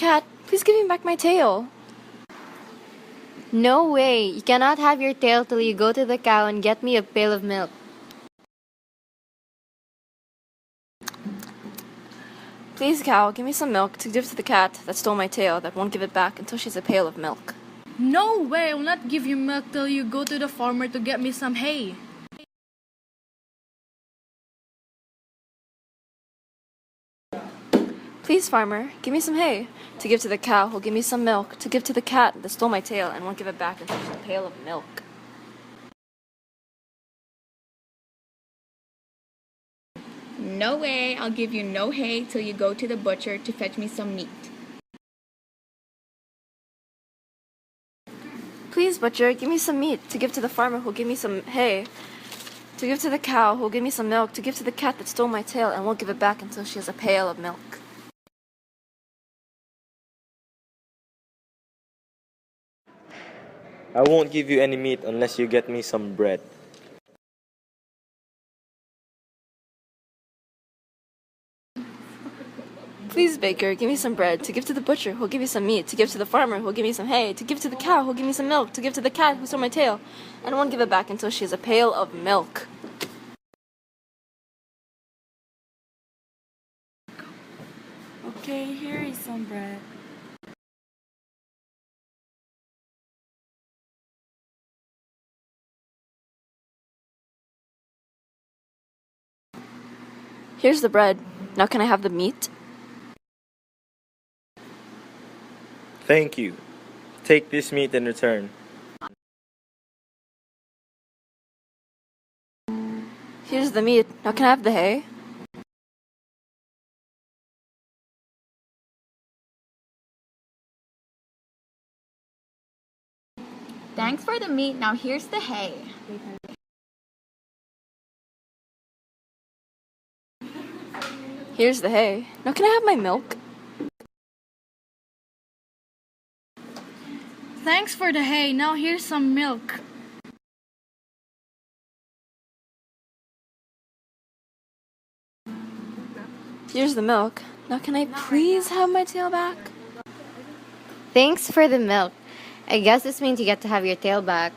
Cat, please give me back my tail. No way! You cannot have your tail till you go to the cow and get me a pail of milk. Please, cow, give me some milk to give to the cat that stole my tail that won't give it back until she's a pail of milk. No way! I will not give you milk till you go to the farmer to get me some hay. Please, farmer, give me some hay to give to the cow who'll give me some milk to give to the cat that stole my tail and won't give it back until she's a pail of milk. No way, I'll give you no hay till you go to the butcher to fetch me some meat. Please, butcher, give me some meat to give to the farmer who'll give me some hay to give to the cow who'll give me some milk to give to the cat that stole my tail and won't give it back until she has a pail of milk. I won't give you any meat unless you get me some bread. Please, baker, give me some bread to give to the butcher who'll give me some meat to give to the farmer who'll give me some hay to give to the cow who'll give me some milk to give to the cat who stole my tail and won't give it back until she has a pail of milk. Okay, here is some bread. Here's the bread. Now can I have the meat? Thank you. Take this meat in return. Here's the meat. Now can I have the hay? Thanks for the meat, now here's the hay. Here's the hay. Now can I have my milk? Thanks for the hay, now here's some milk. Here's the milk. Now can I please have my tail back? Thanks for the milk. I guess this means you get to have your tail back.